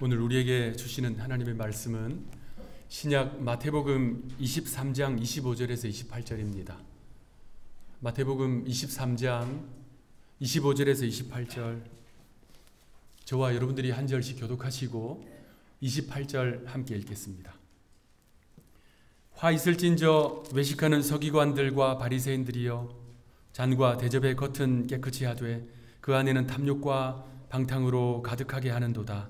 오늘 우리에게 주시는 하나님의 말씀은 신약 마태복음 23장 25절에서 28절입니다. 마태복음 23장 25절에서 28절, 저와 여러분들이 한 절씩 교독하시고 28절 함께 읽겠습니다. 화 있을진저 외식하는 서기관들과 바리새인들이여, 잔과 대접의 겉은 깨끗이 하되 그 안에는 탐욕과 방탕으로 가득하게 하는도다.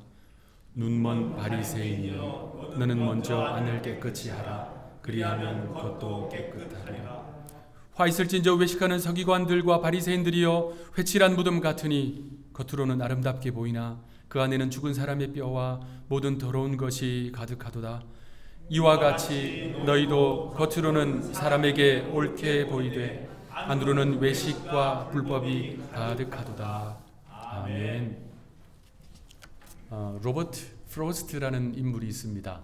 눈먼 바리새인이여, 너는 먼저 안을 깨끗이 하라. 그리하면 겉도 깨끗하리라. 화 있을진저 외식하는 서기관들과 바리새인들이여, 회칠한 무덤 같으니 겉으로는 아름답게 보이나 그 안에는 죽은 사람의 뼈와 모든 더러운 것이 가득하도다. 이와 같이 너희도 겉으로는 사람에게 옳게 보이되 안으로는 외식과 불법이 가득하도다. 아멘. 로버트 프로스트라는 인물이 있습니다.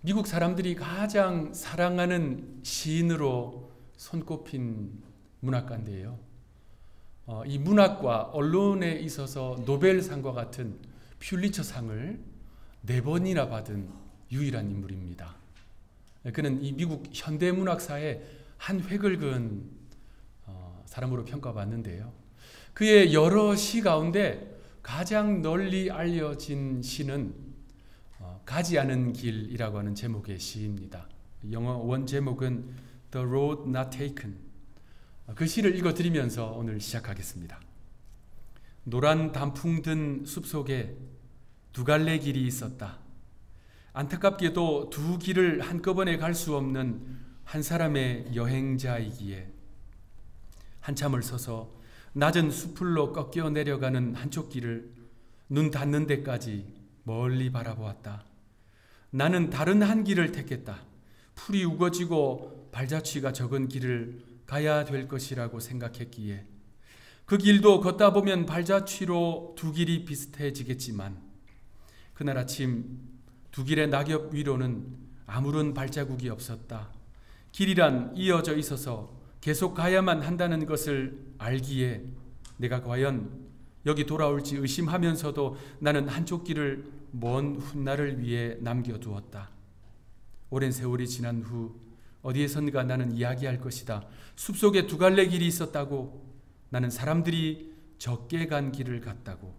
미국 사람들이 가장 사랑하는 시인으로 손꼽힌 문학가인데요. 이 문학과 언론에 있어서 노벨상과 같은 퓰리처상을 4번이나 받은 유일한 인물입니다. 그는 이 미국 현대문학사의 한 획을 그은 사람으로 평가받는데요. 그의 여러 시 가운데 가장 널리 알려진 시는 가지 않은 길이라고 하는 제목의 시입니다. 영어 원 제목은 The Road Not Taken. 그 시를 읽어드리면서 오늘 시작하겠습니다. 노란 단풍 든 숲속에 두 갈래 길이 있었다. 안타깝게도 두 길을 한꺼번에 갈 수 없는 한 사람의 여행자이기에 한참을 서서 낮은 수풀로 꺾여 내려가는 한쪽 길을 눈 닿는 데까지 멀리 바라보았다. 나는 다른 한 길을 택했다. 풀이 우거지고 발자취가 적은 길을 가야 될 것이라고 생각했기에 그 길도 걷다 보면 발자취로 두 길이 비슷해지겠지만 그날 아침 두 길의 낙엽 위로는 아무런 발자국이 없었다. 길이란 이어져 있어서 계속 가야만 한다는 것을 알기에 내가 과연 여기 돌아올지 의심하면서도 나는 한쪽 길을 먼 훗날을 위해 남겨두었다. 오랜 세월이 지난 후 어디에선가 나는 이야기할 것이다. 숲속에 두 갈래 길이 있었다고. 나는 사람들이 적게 간 길을 갔다고.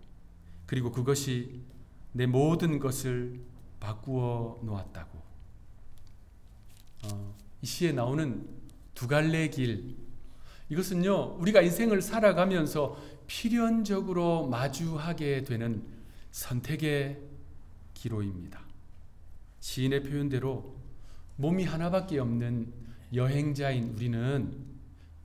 그리고 그것이 내 모든 것을 바꾸어 놓았다고. 이 시에 나오는 두 갈래 길, 이것은요, 우리가 인생을 살아가면서 필연적으로 마주하게 되는 선택의 기로입니다. 시인의 표현대로 몸이 하나밖에 없는 여행자인 우리는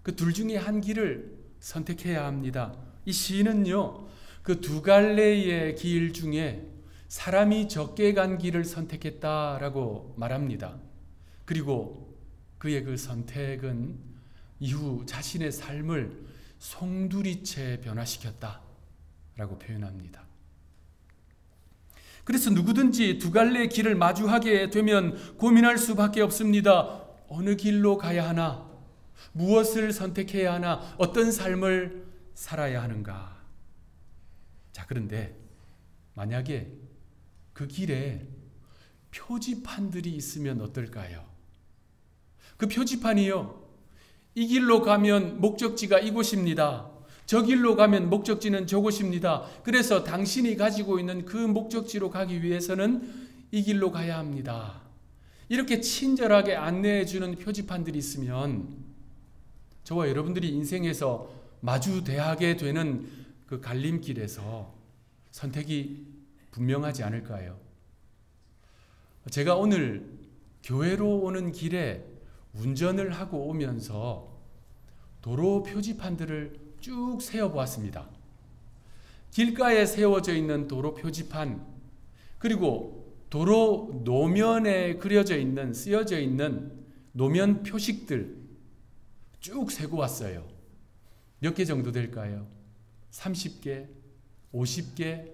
그 둘 중에 한 길을 선택해야 합니다. 이 시인은요, 그 두 갈래의 길 중에 사람이 적게 간 길을 선택했다라고 말합니다. 그리고 그의 그 선택은 이후 자신의 삶을 송두리째 변화시켰다라고 표현합니다. 그래서 누구든지 두 갈래의 길을 마주하게 되면 고민할 수밖에 없습니다. 어느 길로 가야 하나? 무엇을 선택해야 하나? 어떤 삶을 살아야 하는가? 자, 그런데 만약에 그 길에 표지판들이 있으면 어떨까요? 그 표지판이요, 이 길로 가면 목적지가 이곳입니다. 저 길로 가면 목적지는 저곳입니다. 그래서 당신이 가지고 있는 그 목적지로 가기 위해서는 이 길로 가야 합니다. 이렇게 친절하게 안내해 주는 표지판들이 있으면 저와 여러분들이 인생에서 마주대하게 되는 그 갈림길에서 선택이 분명하지 않을까요? 제가 오늘 교회로 오는 길에 운전을 하고 오면서 도로 표지판들을 쭉 세어보았습니다. 길가에 세워져 있는 도로 표지판, 그리고 도로 노면에 그려져 있는, 쓰여져 있는 노면 표식들 쭉 세고 왔어요. 몇 개 정도 될까요? 30개, 50개?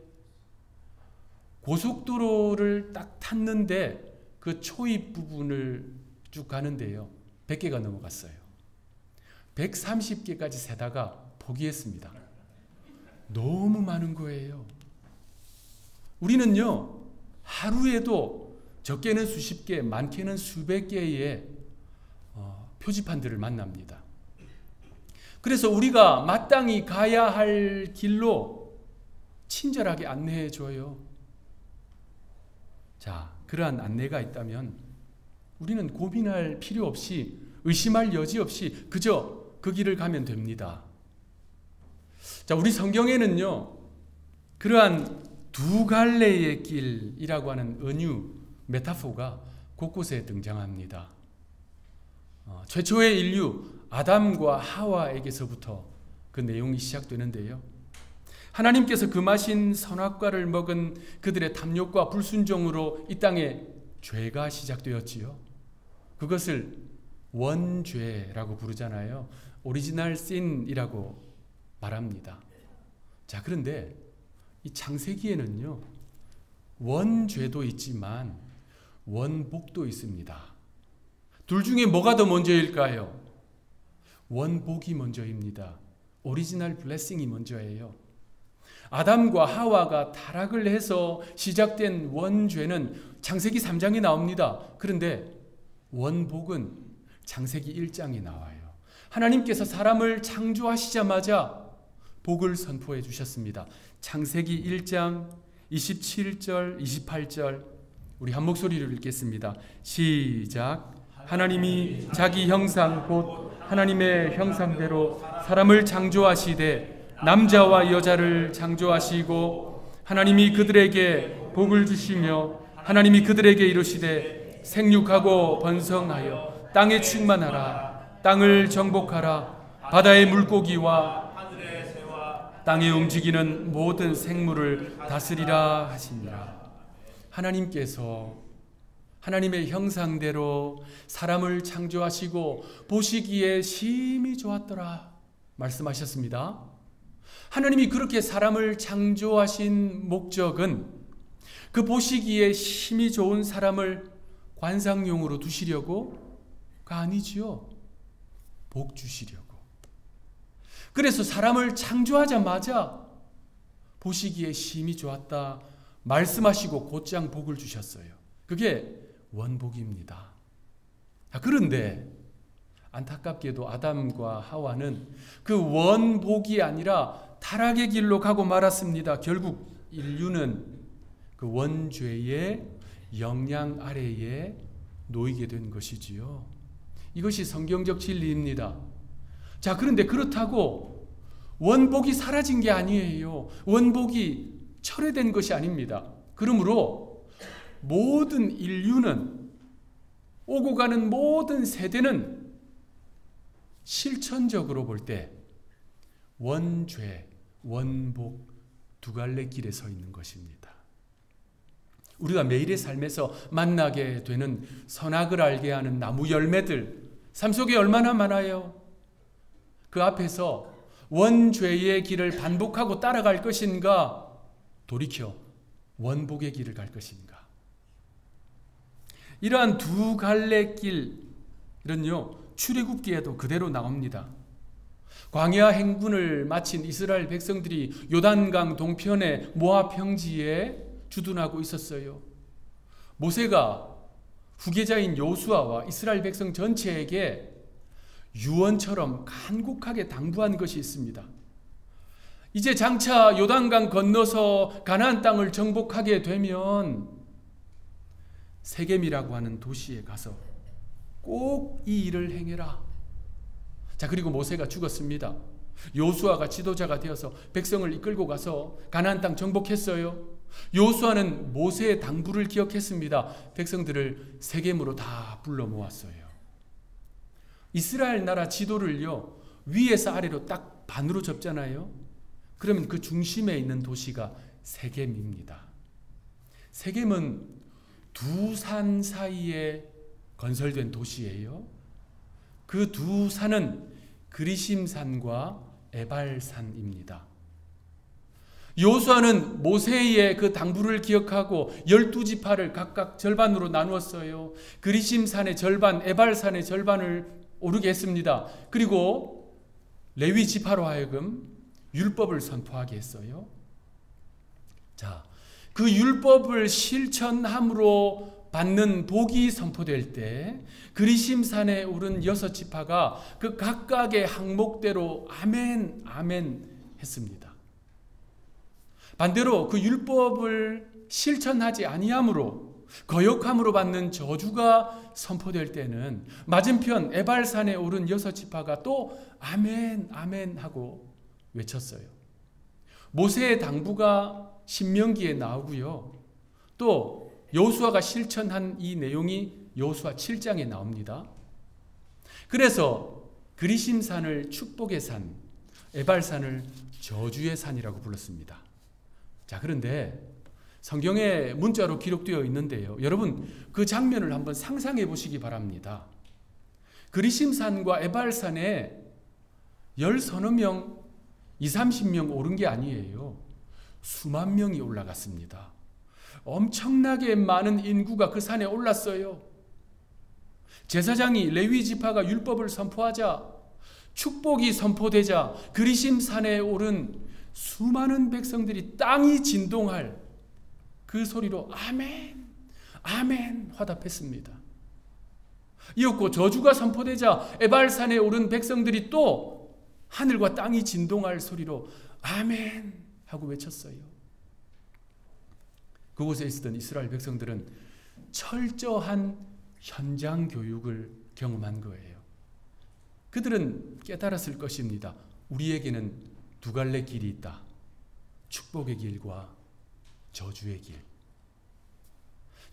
고속도로를 딱 탔는데 그 초입 부분을 쭉 가는데요, 100개가 넘어갔어요. 130개까지 세다가 포기했습니다. 너무 많은 거예요. 우리는요, 하루에도 적게는 수십 개, 많게는 수백 개의 표지판들을 만납니다. 그래서 우리가 마땅히 가야 할 길로 친절하게 안내해 줘요. 자, 그러한 안내가 있다면 우리는 고민할 필요 없이, 의심할 여지 없이 그저 그 길을 가면 됩니다. 자, 우리 성경에는요, 그러한 두 갈래의 길이라고 하는 은유, 메타포가 곳곳에 등장합니다. 최초의 인류 아담과 하와에게서부터 그 내용이 시작되는데요. 하나님께서 금하신 선악과를 먹은 그들의 탐욕과 불순종으로 이 땅에 죄가 시작되었지요. 그것을 원죄라고 부르잖아요. 오리지널 신이라고 말합니다. 자, 그런데 이 창세기에는요, 원죄도 있지만 원복도 있습니다. 둘 중에 뭐가 더 먼저일까요? 원복이 먼저입니다. 오리지널 블레싱이 먼저예요. 아담과 하와가 타락을 해서 시작된 원죄는 창세기 3장에 나옵니다. 그런데 원복은 창세기 1장에 나와요. 하나님께서 사람을 창조하시자마자 복을 선포해 주셨습니다. 창세기 1장 27절, 28절 우리 한 목소리로 읽겠습니다. 시작. 하나님이 자기 형상 곧 하나님의 형상대로 사람을 창조하시되 남자와 여자를 창조하시고 하나님이 그들에게 복을 주시며 하나님이 그들에게 이르시되 생육하고 번성하여 땅에 충만하라. 땅을 정복하라. 바다의 물고기와 땅에 움직이는 모든 생물을 다스리라 하시니라. 하나님께서 하나님의 형상대로 사람을 창조하시고 보시기에 심히 좋았더라 말씀하셨습니다. 하나님이 그렇게 사람을 창조하신 목적은 그 보시기에 심히 좋은 사람을 관상용으로 두시려고가 아니지요. 복 주시려고. 그래서 사람을 창조하자마자 보시기에 심히 좋았다 말씀하시고 곧장 복을 주셨어요. 그게 원복입니다. 그런데 안타깝게도 아담과 하와는 그 원복이 아니라 타락의 길로 가고 말았습니다. 결국 인류는 그 원죄의 영향 아래에 놓이게 된 것이지요. 이것이 성경적 진리입니다. 자, 그런데 그렇다고 원복이 사라진 게 아니에요. 원복이 철회된 것이 아닙니다. 그러므로 모든 인류는, 오고 가는 모든 세대는 실천적으로 볼 때 원죄, 원복 두 갈래 길에 서 있는 것입니다. 우리가 매일의 삶에서 만나게 되는 선악을 알게 하는 나무 열매들, 삶 속에 얼마나 많아요. 그 앞에서 원죄의 길을 반복하고 따라갈 것인가, 돌이켜 원복의 길을 갈 것인가. 이러한 두 갈래 길은요, 출애굽기에도 그대로 나옵니다. 광야 행군을 마친 이스라엘 백성들이 요단강 동편의 모압 평지에 주둔하고 있었어요. 모세가 후계자인 요수아와 이스라엘 백성 전체에게 유언처럼 간곡하게 당부한 것이 있습니다. 이제 장차 요단강 건너서 가나안 땅을 정복하게 되면 세겜이라고 하는 도시에 가서 꼭 이 일을 행해라. 자, 그리고 모세가 죽었습니다. 요수아가 지도자가 되어서 백성을 이끌고 가서 가나안 땅 정복했어요. 요수아는 모세의 당부를 기억했습니다. 백성들을 세겜으로 다 불러 모았어요. 이스라엘 나라 지도를요, 위에서 아래로 딱 반으로 접잖아요. 그러면 그 중심에 있는 도시가 세겜입니다. 세겜은 두 산 사이에 건설된 도시예요. 그 두 산은 그리심산과 에발산입니다. 요수아는 모세의 그 당부를 기억하고 12지파를 각각 절반으로 나누었어요. 그리심산의 절반, 에발산의 절반을 오르게 했습니다. 그리고 레위 지파로 하여금 율법을 선포하게 했어요. 자, 그 율법을 실천함으로 받는 복이 선포될 때 그리심산에 오른 6지파가 그 각각의 항목대로 아멘 아멘 했습니다. 반대로 그 율법을 실천하지 아니함으로 거역함으로 받는 저주가 선포될 때는 맞은편 에발산에 오른 6지파가 또 아멘 아멘 하고 외쳤어요. 모세의 당부가 신명기에 나오고요. 또 여호수아가 실천한 이 내용이 여호수아 7장에 나옵니다. 그래서 그리심산을 축복의 산, 에발산을 저주의 산이라고 불렀습니다. 자, 그런데 성경에 문자로 기록되어 있는데요. 여러분 그 장면을 한번 상상해 보시기 바랍니다. 그리심산과 에발산에 10서너 명, 20-30명 오른 게 아니에요. 수만 명이 올라갔습니다. 엄청나게 많은 인구가 그 산에 올랐어요. 제사장이 레위 지파가 율법을 선포하자, 축복이 선포되자 그리심산에 오른 수많은 백성들이 땅이 진동할 그 소리로 아멘, 아멘 화답했습니다. 이었고 저주가 선포되자 에발산에 오른 백성들이 또 하늘과 땅이 진동할 소리로 아멘 하고 외쳤어요. 그곳에 있었던 이스라엘 백성들은 철저한 현장 교육을 경험한 거예요. 그들은 깨달았을 것입니다. 우리에게는 두 갈래 길이 있다. 축복의 길과 저주의 길.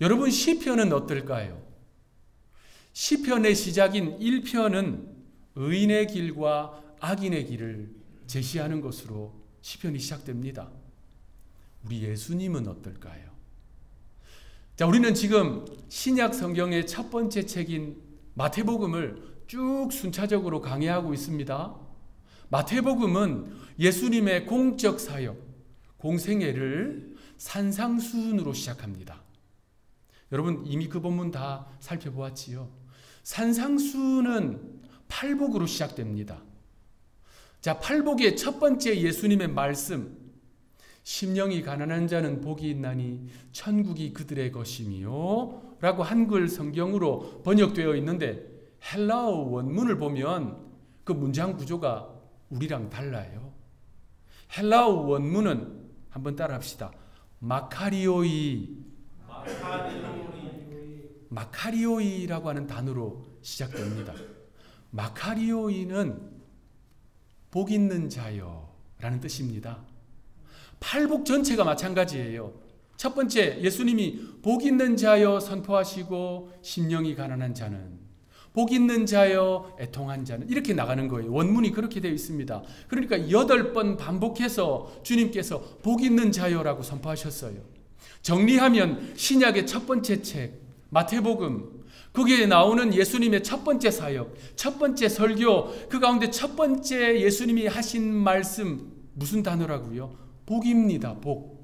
여러분 시편은 어떨까요? 시편의 시작인 1편은 의인의 길과 악인의 길을 제시하는 것으로 시편이 시작됩니다. 우리 예수님은 어떨까요? 자, 우리는 지금 신약 성경의 첫 번째 책인 마태복음을 쭉 순차적으로 강해하고 있습니다. 마태복음은 예수님의 공적 사역, 공생애를 산상수훈으로 시작합니다. 여러분 이미 그 본문 다 살펴보았지요. 산상수훈은 팔복으로 시작됩니다. 자, 팔복의 첫 번째 예수님의 말씀, 심령이 가난한 자는 복이 있나니 천국이 그들의 것이미요 라고 한글 성경으로 번역되어 있는데 헬라어 원문을 보면 그 문장 구조가 우리랑 달라요. 헬라어 원문은 한번 따라합시다. 마카리오이라고 하는 단어로 시작됩니다. 마카리오이는 복 있는 자여 라는 뜻입니다. 팔복 전체가 마찬가지예요. 첫 번째 예수님이 복 있는 자여 선포하시고 심령이 가난한 자는, 복 있는 자여 애통한 자는, 이렇게 나가는 거예요. 원문이 그렇게 되어 있습니다. 그러니까 8번 반복해서 주님께서 복 있는 자여라고 선포하셨어요. 정리하면 신약의 첫 번째 책 마태복음, 거기에 나오는 예수님의 첫 번째 사역, 첫 번째 설교, 그 가운데 첫 번째 예수님이 하신 말씀 무슨 단어라고요? 복입니다. 복.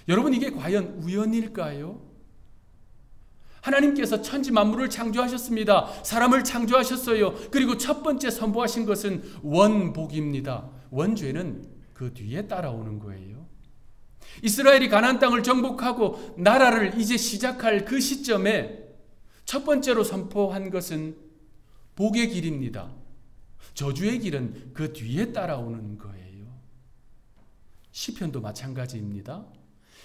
여러분 이게 과연 우연일까요? 하나님께서 천지 만물을 창조하셨습니다. 사람을 창조하셨어요. 그리고 첫 번째 선포하신 것은 원복입니다. 원죄는 그 뒤에 따라오는 거예요. 이스라엘이 가나안 땅을 정복하고 나라를 이제 시작할 그 시점에 첫 번째로 선포한 것은 복의 길입니다. 저주의 길은 그 뒤에 따라오는 거예요. 시편도 마찬가지입니다.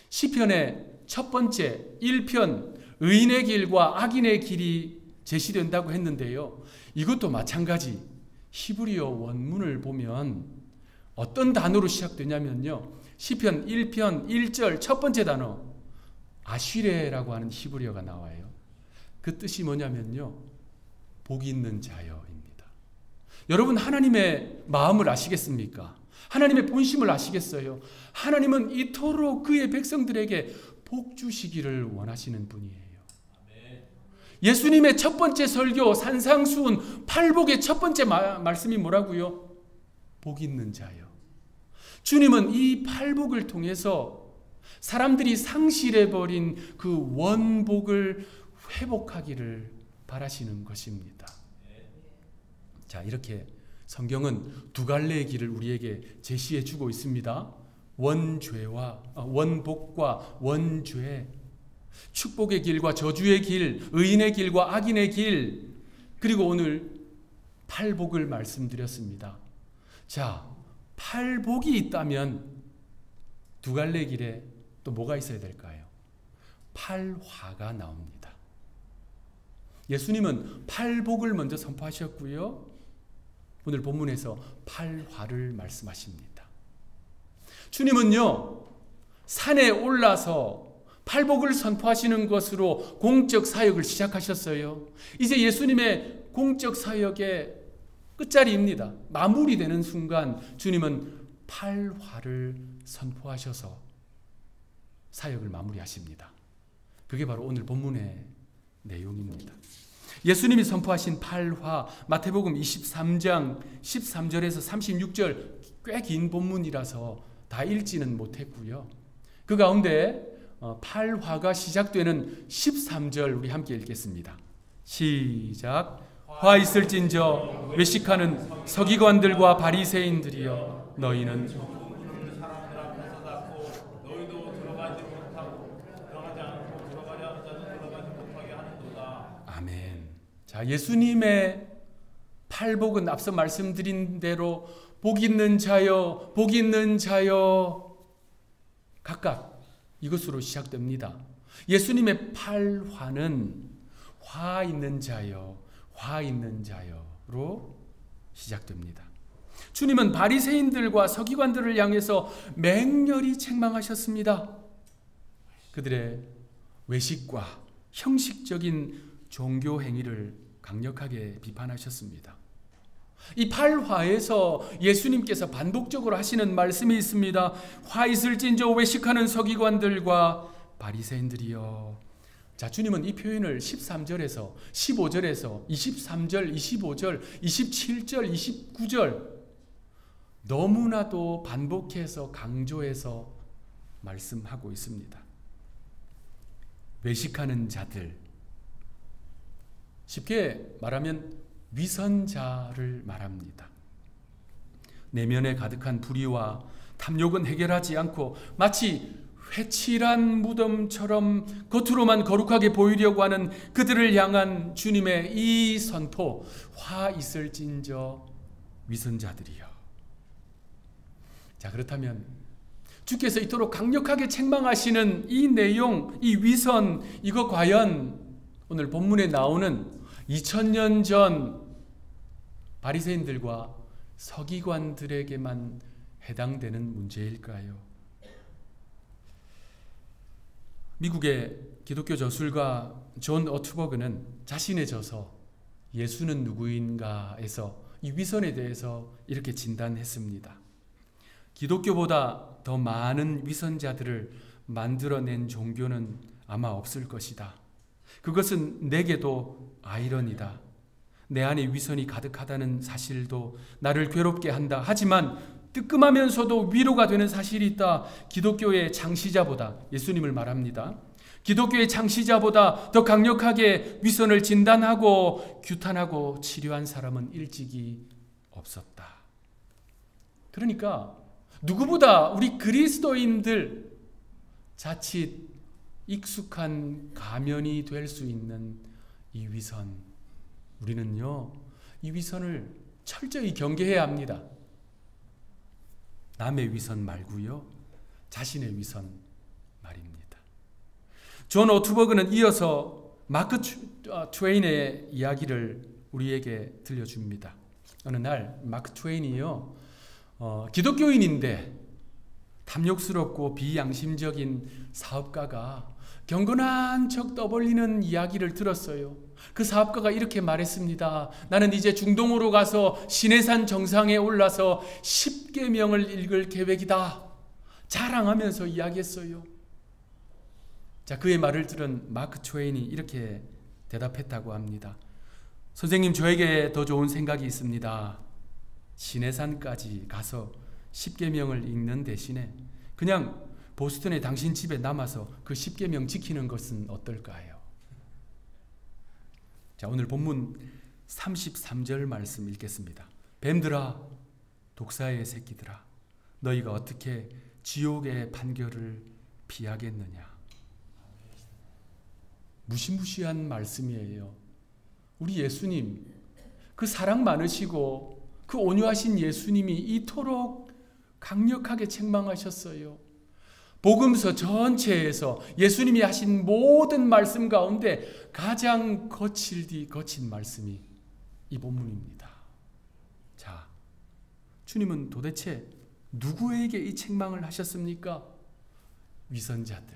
시편의 첫 번째 1편 의인의 길과 악인의 길이 제시된다고 했는데요. 이것도 마찬가지. 히브리어 원문을 보면 어떤 단어로 시작되냐면요. 시편 1편 1절 첫 번째 단어 아쉬레라고 하는 히브리어가 나와요. 그 뜻이 뭐냐면요. 복 있는 자여입니다. 여러분 하나님의 마음을 아시겠습니까? 하나님의 본심을 아시겠어요? 하나님은 이토록 그의 백성들에게 복 주시기를 원하시는 분이에요. 예수님의 첫 번째 설교 산상수훈 팔복의 첫 번째 말씀이 뭐라고요? 복 있는 자요. 주님은 이 팔복을 통해서 사람들이 상실해버린 그 원복을 회복하기를 바라시는 것입니다. 자, 이렇게 성경은 두 갈래의 길을 우리에게 제시해 주고 있습니다. 원복과 원죄, 축복의 길과 저주의 길, 의인의 길과 악인의 길, 그리고 오늘 팔복을 말씀드렸습니다. 자, 팔복이 있다면 두 갈래 길에 또 뭐가 있어야 될까요? 팔화가 나옵니다. 예수님은 팔복을 먼저 선포하셨고요. 오늘 본문에서 팔화를 말씀하십니다. 주님은요, 산에 올라서 팔복을 선포하시는 것으로 공적 사역을 시작하셨어요. 이제 예수님의 공적 사역의 끝자리입니다. 마무리되는 순간 주님은 팔화를 선포하셔서 사역을 마무리하십니다. 그게 바로 오늘 본문의 내용입니다. 예수님이 선포하신 팔화, 마태복음 23장 13절에서 36절, 꽤 긴 본문이라서 다 읽지는 못했고요. 그 가운데 팔화가 시작되는 13절 우리 함께 읽겠습니다. 시작. 화 있을진저 외식하는 서기관들과 바리새인들이여, 너희는 사람들 앞에서 닫고 너희도 들어가지 못하고 들어가지 않고 들어가려 하는 자는 들어가지 못하게 하는도다. 아멘. 자, 예수님의 팔복은 앞서 말씀드린 대로 복 있는 자여, 복 있는 자여, 각각 이것으로 시작됩니다. 예수님의 팔화는 화 있는 자여, 화 있는 자여로 시작됩니다. 주님은 바리새인들과 서기관들을 향해서 맹렬히 책망하셨습니다. 그들의 외식과 형식적인 종교 행위를 강력하게 비판하셨습니다. 이 팔화에서 예수님께서 반복적으로 하시는 말씀이 있습니다. 화 있을진저 외식하는 서기관들과 바리새인들이여. 자, 주님은 이 표현을 13절에서 15절에서 23절, 25절, 27절, 29절 너무나도 반복해서 강조해서 말씀하고 있습니다. 외식하는 자들, 쉽게 말하면 위선자를 말합니다. 내면에 가득한 불의와 탐욕은 해결하지 않고 마치 회칠한 무덤처럼 겉으로만 거룩하게 보이려고 하는 그들을 향한 주님의 이 선포, 화 있을진저 위선자들이여. 자, 그렇다면 주께서 이토록 강력하게 책망하시는 이 내용, 이 위선, 이거 과연 오늘 본문에 나오는 2000년 전 바리새인들과 서기관들에게만 해당되는 문제일까요? 미국의 기독교 저술가 존 오트버그는 자신의 저서 예수는 누구인가에서 이 위선에 대해서 이렇게 진단했습니다. 기독교보다 더 많은 위선자들을 만들어낸 종교는 아마 없을 것이다. 그것은 내게도 아이러니다. 내 안에 위선이 가득하다는 사실도 나를 괴롭게 한다. 하지만 뜨끔하면서도 위로가 되는 사실이 있다. 기독교의 창시자보다, 예수님을 말합니다. 기독교의 창시자보다 더 강력하게 위선을 진단하고 규탄하고 치료한 사람은 일찍이 없었다. 그러니까 누구보다 우리 그리스도인들 자칫 익숙한 가면이 될 수 있는 이 위선, 우리는요, 이 위선을 철저히 경계해야 합니다. 남의 위선 말고요, 자신의 위선 말입니다. 존 오트버그는 이어서 마크 트웨인의 이야기를 우리에게 들려줍니다. 어느 날 마크 트웨인이요, 기독교인인데 탐욕스럽고 비양심적인 사업가가 경건한 척 떠벌리는 이야기를 들었어요. 그 사업가가 이렇게 말했습니다. 나는 이제 중동으로 가서 시내산 정상에 올라서 10계명을 읽을 계획이다. 자랑하면서 이야기했어요. 자, 그의 말을 들은 마크 트웨인이 이렇게 대답했다고 합니다. 선생님, 저에게 더 좋은 생각이 있습니다. 시내산까지 가서 10계명을 읽는 대신에 그냥 보스턴에 당신 집에 남아서 그 10계명 지키는 것은 어떨까요? 자, 오늘 본문 33절 말씀 읽겠습니다. 뱀들아, 독사의 새끼들아, 너희가 어떻게 지옥의 판결을 피하겠느냐. 무시무시한 말씀이에요. 우리 예수님, 그 사랑 많으시고 그 온유하신 예수님이 이토록 강력하게 책망하셨어요. 복음서 전체에서 예수님이 하신 모든 말씀 가운데 가장 거친 말씀이 이 본문입니다. 자, 주님은 도대체 누구에게 이 책망을 하셨습니까? 위선자들.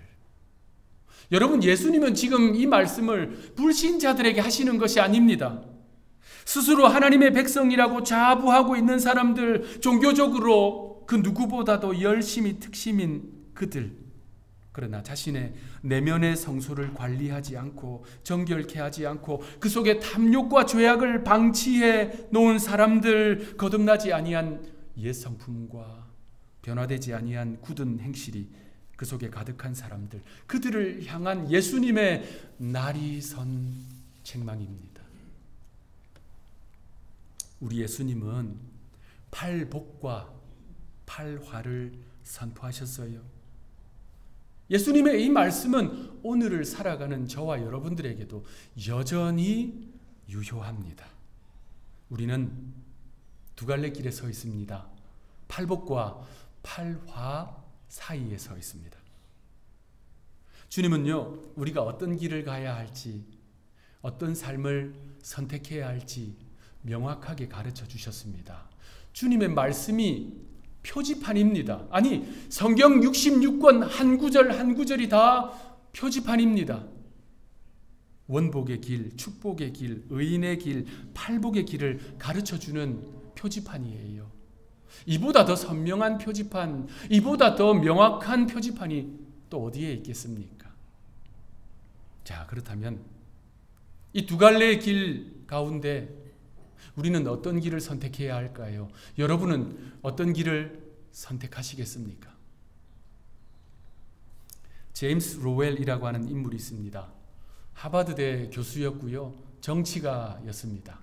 여러분, 예수님은 지금 이 말씀을 불신자들에게 하시는 것이 아닙니다. 스스로 하나님의 백성이라고 자부하고 있는 사람들, 종교적으로 그 누구보다도 열심히 특심인 그들, 그러나 자신의 내면의 성소를 관리하지 않고 정결케 하지 않고 그 속에 탐욕과 죄악을 방치해 놓은 사람들, 거듭나지 아니한 옛 성품과 변화되지 아니한 굳은 행실이 그 속에 가득한 사람들, 그들을 향한 예수님의 날이 선 책망입니다. 우리 예수님은 팔복과 팔화를 선포하셨어요. 예수님의 이 말씀은 오늘을 살아가는 저와 여러분들에게도 여전히 유효합니다. 우리는 두 갈래 길에 서 있습니다. 팔복과 팔화 사이에 서 있습니다. 주님은요, 우리가 어떤 길을 가야 할지, 어떤 삶을 선택해야 할지 명확하게 가르쳐 주셨습니다. 주님의 말씀이 표지판입니다. 아니, 성경 66권 한 구절 한 구절이 다 표지판입니다. 원복의 길, 축복의 길, 의인의 길, 팔복의 길을 가르쳐주는 표지판이에요. 이보다 더 선명한 표지판, 이보다 더 명확한 표지판이 또 어디에 있겠습니까? 자, 그렇다면 이 두 갈래의 길 가운데 우리는 어떤 길을 선택해야 할까요? 여러분은 어떤 길을 선택하시겠습니까? 제임스 로웰이라고 하는 인물이 있습니다. 하버드대 교수였고요. 정치가였습니다.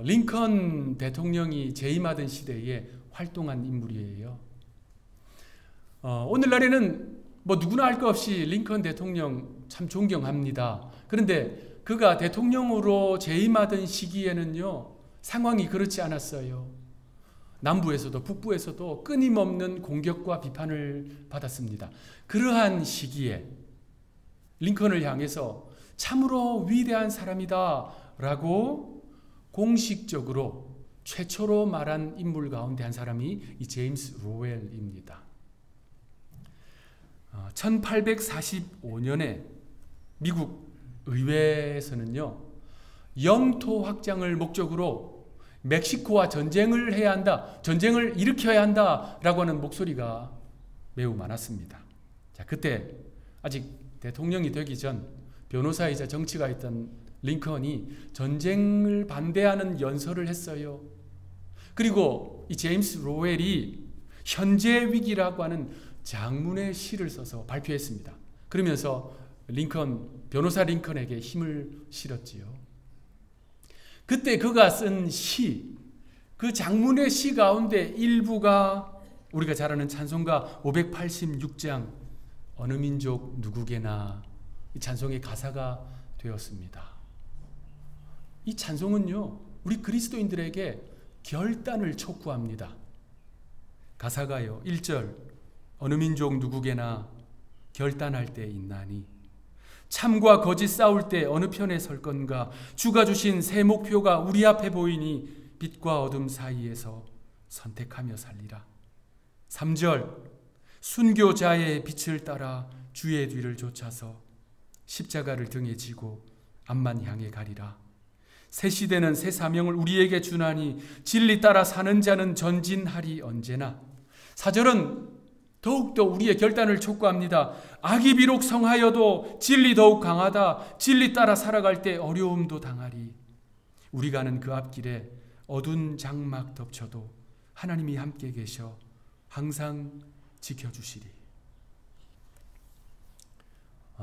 링컨 대통령이 재임하던 시대에 활동한 인물이에요. 오늘날에는 누구나 할 것 없이 링컨 대통령 참 존경합니다. 그런데 그가 대통령으로 재임하던 시기에는요, 상황이 그렇지 않았어요. 남부에서도 북부에서도 끊임없는 공격과 비판을 받았습니다. 그러한 시기에 링컨을 향해서 참으로 위대한 사람이다 라고 공식적으로 최초로 말한 인물 가운데 한 사람이 이 제임스 로웰입니다. 1845년에 미국 의회에서는요, 영토 확장을 목적으로 멕시코와 전쟁을 해야 한다, 전쟁을 일으켜야 한다라고 하는 목소리가 매우 많았습니다. 자, 그때 아직 대통령이 되기 전 변호사이자 정치가였던 링컨이 전쟁을 반대하는 연설을 했어요. 그리고 이 제임스 로웰이 현재 위기라고 하는 장문의 시를 써서 발표했습니다. 그러면서 변호사 링컨에게 힘을 실었지요. 그때 그가 쓴 시, 그 장문의 시 가운데 일부가 우리가 잘 아는 찬송가 586장 어느 민족 누구게나, 이 찬송의 가사가 되었습니다. 이 찬송은요, 우리 그리스도인들에게 결단을 촉구합니다. 가사가요, 1절 어느 민족 누구게나 결단할 때 있나니, 참과 거짓 싸울 때 어느 편에 설 건가, 주가 주신 새 목표가 우리 앞에 보이니 빛과 어둠 사이에서 선택하며 살리라. 3절 순교자의 빛을 따라 주의 뒤를 쫓아서 십자가를 등에 지고 앞만 향해 가리라. 새 시대는 새 사명을 우리에게 주나니 진리 따라 사는 자는 전진하리 언제나. 4절은 더욱더 우리의 결단을 촉구합니다. 악이 비록 성하여도 진리 더욱 강하다. 진리 따라 살아갈 때 어려움도 당하리. 우리 가는 그 앞길에 어두운 장막 덮쳐도 하나님이 함께 계셔 항상 지켜주시리.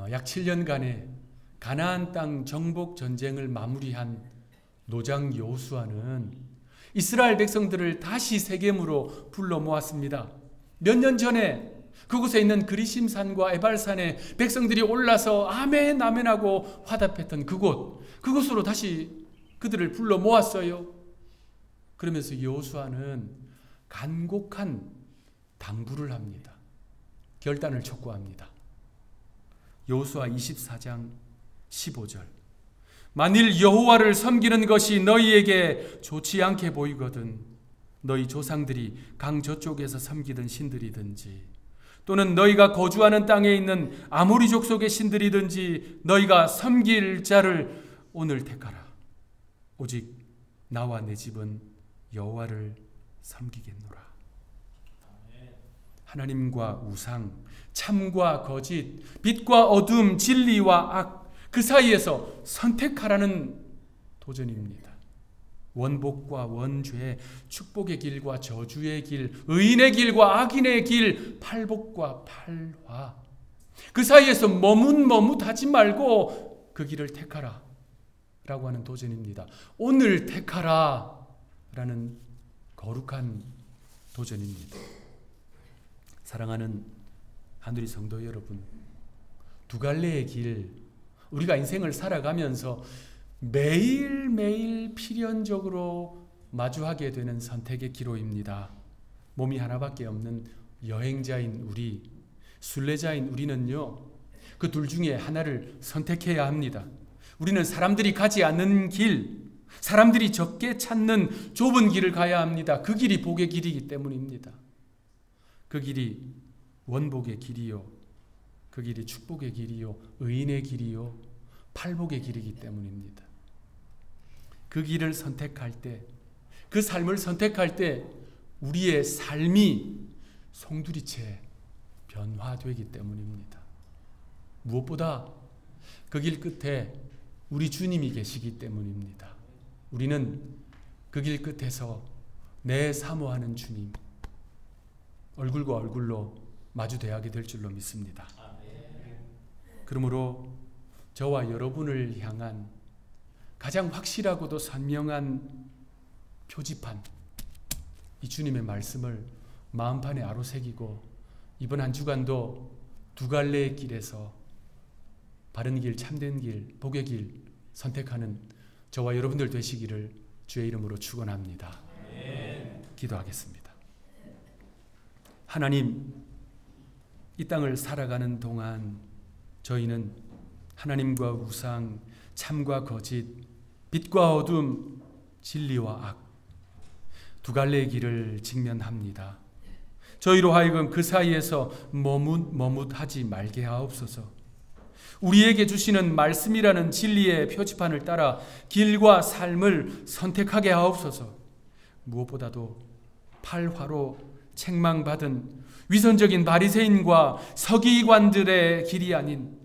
약 7년간의 가나안 땅 정복 전쟁을 마무리한 노장 여호수아는 이스라엘 백성들을 다시 세겜으로 불러 모았습니다. 몇 년 전에 그곳에 있는 그리심산과 에발산에 백성들이 올라서 아멘 아멘하고 화답했던 그곳으로 다시 그들을 불러 모았어요. 그러면서 여호수아는 간곡한 당부를 합니다. 결단을 촉구합니다. 여호수아 24장 15절. 만일 여호와를 섬기는 것이 너희에게 좋지 않게 보이거든 너희 조상들이 강 저쪽에서 섬기던 신들이든지 또는 너희가 거주하는 땅에 있는 아모리 족속의 신들이든지 너희가 섬길 자를 오늘 택하라. 오직 나와 내 집은 여호와를 섬기겠노라. 하나님과 우상, 참과 거짓, 빛과 어둠, 진리와 악, 그 사이에서 선택하라는 도전입니다. 원복과 원죄, 축복의 길과 저주의 길, 의인의 길과 악인의 길, 팔복과 팔화. 그 사이에서 머뭇머뭇하지 말고 그 길을 택하라 라고 하는 도전입니다. 오늘 택하라 라는 거룩한 도전입니다. 사랑하는 하늘의 성도 여러분, 두 갈래의 길, 우리가 인생을 살아가면서 매일매일 필연적으로 마주하게 되는 선택의 기로입니다. 몸이 하나밖에 없는 여행자인 우리, 순례자인 우리는요, 그 둘 중에 하나를 선택해야 합니다. 우리는 사람들이 가지 않는 길, 사람들이 적게 찾는 좁은 길을 가야 합니다. 그 길이 복의 길이기 때문입니다. 그 길이 원복의 길이요, 그 길이 축복의 길이요, 의인의 길이요, 팔복의 길이기 때문입니다. 그 길을 선택할 때, 그 삶을 선택할 때 우리의 삶이 송두리째 변화되기 때문입니다. 무엇보다 그 길 끝에 우리 주님이 계시기 때문입니다. 우리는 그 길 끝에서 내 사모하는 주님, 얼굴과 얼굴로 마주대하게 될 줄로 믿습니다. 그러므로 저와 여러분을 향한 가장 확실하고도 선명한 표지판, 이 주님의 말씀을 마음판에 아로새기고 이번 한 주간도 두 갈래의 길에서 바른 길, 참된 길, 복의 길 선택하는 저와 여러분들 되시기를 주의 이름으로 축원합니다. 기도하겠습니다. 하나님, 이 땅을 살아가는 동안 저희는 하나님과 우상, 참과 거짓, 빛과 어둠, 진리와 악, 두 갈래의 길을 직면합니다. 저희로 하여금 그 사이에서 머뭇하지 말게 하옵소서. 우리에게 주시는 말씀이라는 진리의 표지판을 따라 길과 삶을 선택하게 하옵소서. 무엇보다도 팔화로 책망받은 위선적인 바리새인과 서기관들의 길이 아닌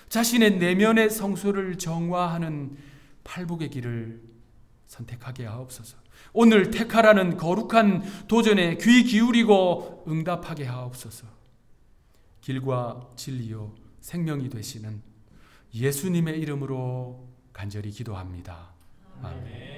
자신의 내면의 성소를 정화하는 팔복의 길을 선택하게 하옵소서. 오늘 택하라는 거룩한 도전에 귀 기울이고 응답하게 하옵소서. 길과 진리요 생명이 되시는 예수님의 이름으로 간절히 기도합니다. 아멘.